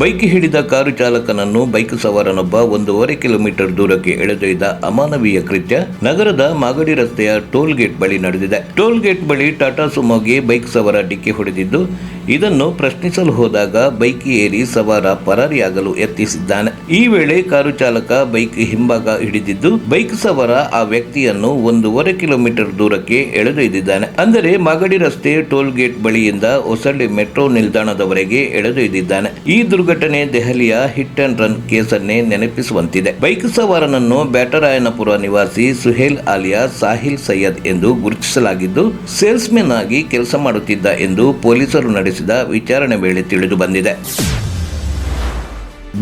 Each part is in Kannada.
ಬೈಕ್ ಹಿಡಿದ ಕಾರು ಚಾಲಕನನ್ನು ಬೈಕ್ ಸವಾರನೊಬ್ಬ 1.5 ಕಿಲೋಮೀಟರ್ ದೂರಕ್ಕೆ ಎಳೆದೊಯ್ದ ಅಮಾನವೀಯ ಕೃತ್ಯ ನಗರದ ಮಾಗಡಿ ರಸ್ತೆಯ ಟೋಲ್ ಗೇಟ್ ಬಳಿ ನಡೆದಿದೆ. ಟೋಲ್ ಗೇಟ್ ಬಳಿ ಟಾಟಾ ಸುಮೋಗೆ ಬೈಕ್ ಸವಾರ ಡಿಕ್ಕಿ ಹೊಡೆದಿದ್ದು, ಇದನ್ನು ಪ್ರಶ್ನಿಸಲು ಹೋದಾಗ ಬೈಕ್ ಏರಿ ಸವಾರ ಪರಾರಿಯಾಗಲು ಯತ್ನಿಸಿದ್ದಾನೆ. ಈ ವೇಳೆ ಕಾರು ಚಾಲಕ ಬೈಕ್ ಹಿಂಭಾಗ ಹಿಡಿದಿದ್ದು, ಬೈಕ್ ಸವಾರ ಆ ವ್ಯಕ್ತಿಯನ್ನು 1.5 ಕಿಲೋಮೀಟರ್ ದೂರಕ್ಕೆ ಎಳೆದೊಯ್ದಿದ್ದಾನೆ. ಅಂದರೆ ಮಾಗಡಿ ರಸ್ತೆ ಟೋಲ್ ಗೇಟ್ ಬಳಿಯಿಂದ ಹೊಸಳ್ಳಿ ಮೆಟ್ರೋ ನಿಲ್ದಾಣದವರೆಗೆ ಎಳೆದೊಯ್ದಿದ್ದಾನೆ. ಈ ದುರ್ಘಟನೆ ದೆಹಲಿಯ ಹಿಟ್ ಅಂಡ್ ರನ್ ಕೇಸನ್ನೇ ನೆನಪಿಸುವಂತಿದೆ. ಬೈಕ್ ಸವಾರನನ್ನು ಬ್ಯಾಟರಾಯನಪುರ ನಿವಾಸಿ ಸುಹೇಲ್ ಆಲಿಯಾ ಸಾಹಿಲ್ ಸೈಯದ್ ಎಂದು ಗುರುತಿಸಲಾಗಿದ್ದು, ಸೇಲ್ಸ್ಮೆನ್ ಆಗಿ ಕೆಲಸ ಮಾಡುತ್ತಿದ್ದ ಎಂದು ಪೊಲೀಸರು ನಡೆಸಿದ ವಿಚಾರಣೆ ವೇಳೆ ತಿಳಿದು ಬಂದಿದೆ.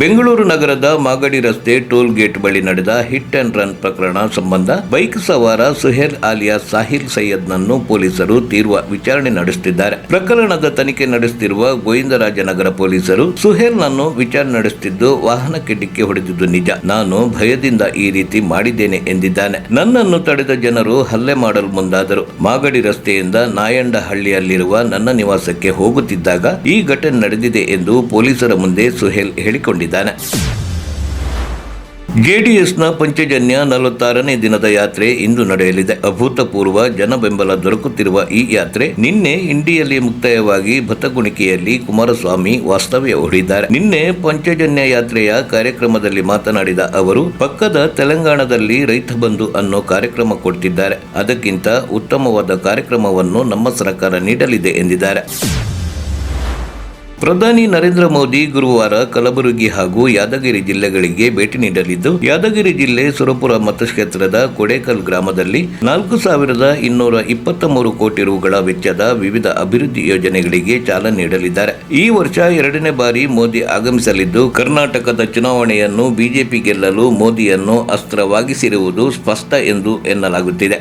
ಬೆಂಗಳೂರು ನಗರದ ಮಾಗಡಿ ರಸ್ತೆ ಟೋಲ್ ಗೇಟ್ ಬಳಿ ನಡೆದ ಹಿಟ್ ಅಂಡ್ ರನ್ ಪ್ರಕರಣ ಸಂಬಂಧ ಬೈಕ್ ಸವಾರ ಸುಹೇಲ್ ಆಲಿಯಾ ಸಾಹಿಲ್ ಸೈಯದ್ನನ್ನು ಪೊಲೀಸರು ತೀವ್ರ ವಿಚಾರಣೆ ನಡೆಸುತ್ತಿದ್ದಾರೆ. ಪ್ರಕರಣದ ತನಿಖೆ ನಡೆಸುತ್ತಿರುವ ಗೋವಿಂದರಾಜನಗರ ಪೊಲೀಸರು ಸುಹೇಲ್ನನ್ನು ವಿಚಾರಣೆ ನಡೆಸುತ್ತಿದ್ದು, ವಾಹನಕ್ಕೆ ಡಿಕ್ಕಿ ಹೊಡೆದಿದ್ದು ನಿಜ, ನಾನು ಭಯದಿಂದ ಈ ರೀತಿ ಮಾಡಿದ್ದೇನೆ ಎಂದಿದ್ದಾನೆ. ನನ್ನನ್ನು ತಡೆದ ಜನರು ಹಲ್ಲೆ ಮಾಡಲು ಮುಂದಾದರು. ಮಾಗಡಿ ರಸ್ತೆಯಿಂದ ನಾಯಂಡಹಳ್ಳಿಯಲ್ಲಿರುವ ನನ್ನ ನಿವಾಸಕ್ಕೆ ಹೋಗುತ್ತಿದ್ದಾಗ ಈ ಘಟನೆ ನಡೆದಿದೆ ಎಂದು ಪೊಲೀಸರ ಮುಂದೆ ಸುಹೇಲ್ ಹೇಳಿಕೊಂಡಿದ್ದಾನೆ. ಜೆಡಿಎಸ್ನ ಪಂಚಜನ್ಯ 46ನೇ ದಿನದ ಯಾತ್ರೆ ಇಂದು ನಡೆಯಲಿದೆ. ಅಭೂತಪೂರ್ವ ಜನಬೆಂಬಲ ದೊರಕುತ್ತಿರುವ ಈ ಯಾತ್ರೆ ನಿನ್ನೆ ಇಂಡಿಯಲ್ಲಿ ಮುಕ್ತಾಯವಾಗಿ ಭತ್ತಗುಣಿಕೆಯಲ್ಲಿ ಕುಮಾರಸ್ವಾಮಿ ವಾಸ್ತವ್ಯ ಹೂಡಿದ್ದಾರೆ. ನಿನ್ನೆ ಪಂಚಜನ್ಯ ಯಾತ್ರೆಯ ಕಾರ್ಯಕ್ರಮದಲ್ಲಿ ಮಾತನಾಡಿದ ಅವರು, ಪಕ್ಕದ ತೆಲಂಗಾಣದಲ್ಲಿ ರೈತ ಬಂಧು ಅನ್ನೋ ಕಾರ್ಯಕ್ರಮ ಕೊಡ್ತಿದ್ದಾರೆ, ಅದಕ್ಕಿಂತ ಉತ್ತಮವಾದ ಕಾರ್ಯಕ್ರಮವನ್ನು ನಮ್ಮ ಸರ್ಕಾರ ನೀಡಲಿದೆ ಎಂದಿದ್ದಾರೆ. ಪ್ರಧಾನಿ ನರೇಂದ್ರ ಮೋದಿ ಗುರುವಾರ ಕಲಬುರಗಿ ಹಾಗೂ ಯಾದಗಿರಿ ಜಿಲ್ಲೆಗಳಿಗೆ ಭೇಟಿ ನೀಡಲಿದ್ದು, ಯಾದಗಿರಿ ಜಿಲ್ಲೆ ಸುರಪುರ ಮತಕ್ಷೇತ್ರದ ಕೊಡೇಕಲ್ ಗ್ರಾಮದಲ್ಲಿ 4,223 ಕೋಟಿ ರುಗಳ ವೆಚ್ಚದ ವಿವಿಧ ಅಭಿವೃದ್ಧಿ ಯೋಜನೆಗಳಿಗೆ ಚಾಲನೆ ನೀಡಲಿದ್ದಾರೆ. ಈ ವರ್ಷ 2ನೇ ಬಾರಿ ಮೋದಿ ಆಗಮಿಸಲಿದ್ದು, ಕರ್ನಾಟಕದ ಚುನಾವಣೆಯನ್ನು ಬಿಜೆಪಿ ಗೆಲ್ಲಲು ಮೋದಿಯನ್ನು ಅಸ್ತ್ರವಾಗಿಸಿರುವುದು ಸ್ಪಷ್ಟ ಎಂದು ಎನ್ನಲಾಗುತ್ತಿದೆ.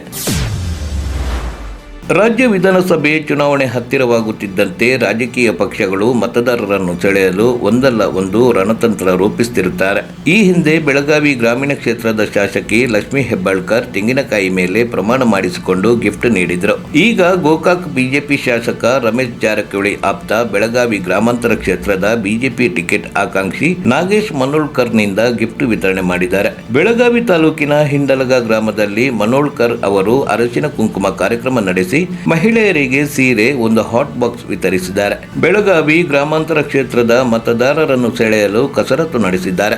ರಾಜ್ಯ ವಿಧಾನಸಭೆ ಚುನಾವಣೆ ಹತ್ತಿರವಾಗುತ್ತಿದ್ದಂತೆ ರಾಜಕೀಯ ಪಕ್ಷಗಳು ಮತದಾರರನ್ನು ಸೆಳೆಯಲು ಒಂದಲ್ಲ ಒಂದು ರಣತಂತ್ರ ರೂಪಿಸುತ್ತಿರುತ್ತಾರೆ. ಈ ಹಿಂದೆ ಬೆಳಗಾವಿ ಗ್ರಾಮೀಣ ಕ್ಷೇತ್ರದ ಶಾಸಕಿ ಲಕ್ಷ್ಮೀ ಹೆಬ್ಬಾಳ್ಕರ್ ತೆಂಗಿನಕಾಯಿ ಮೇಲೆ ಪ್ರಮಾಣ ಮಾಡಿಸಿಕೊಂಡು ಗಿಫ್ಟ್ ನೀಡಿದರು. ಈಗ ಗೋಕಾಕ್ ಬಿಜೆಪಿ ಶಾಸಕ ರಮೇಶ್ ಜಾರಕಿಹೊಳಿ ಆಪ್ತ ಬೆಳಗಾವಿ ಗ್ರಾಮಾಂತರ ಕ್ಷೇತ್ರದ ಬಿಜೆಪಿ ಟಿಕೆಟ್ ಆಕಾಂಕ್ಷಿ ನಾಗೇಶ್ ಮನೋಳ್ಕರ್ನಿಂದ ಗಿಫ್ಟ್ ವಿತರಣೆ ಮಾಡಿದ್ದಾರೆ. ಬೆಳಗಾವಿ ತಾಲೂಕಿನ ಹಿಂಡಲಗ ಗ್ರಾಮದಲ್ಲಿ ಮನೋಳ್ಕರ್ ಅವರು ಅರಸಿನ ಕುಂಕುಮ ಕಾರ್ಯಕ್ರಮ ನಡೆಸಿ ಮಹಿಳೆಯರಿಗೆ ಸೀರೆ, ಒಂದು ಹಾಟ್ ಬಾಕ್ಸ್ ವಿತರಿಸಿದ್ದಾರೆ. ಬೆಳಗಾವಿ ಗ್ರಾಮಾಂತರ ಕ್ಷೇತ್ರದ ಮತದಾರರನ್ನು ಸೆಳೆಯಲು ಕಸರತ್ತು ನಡೆಸಿದ್ದಾರೆ.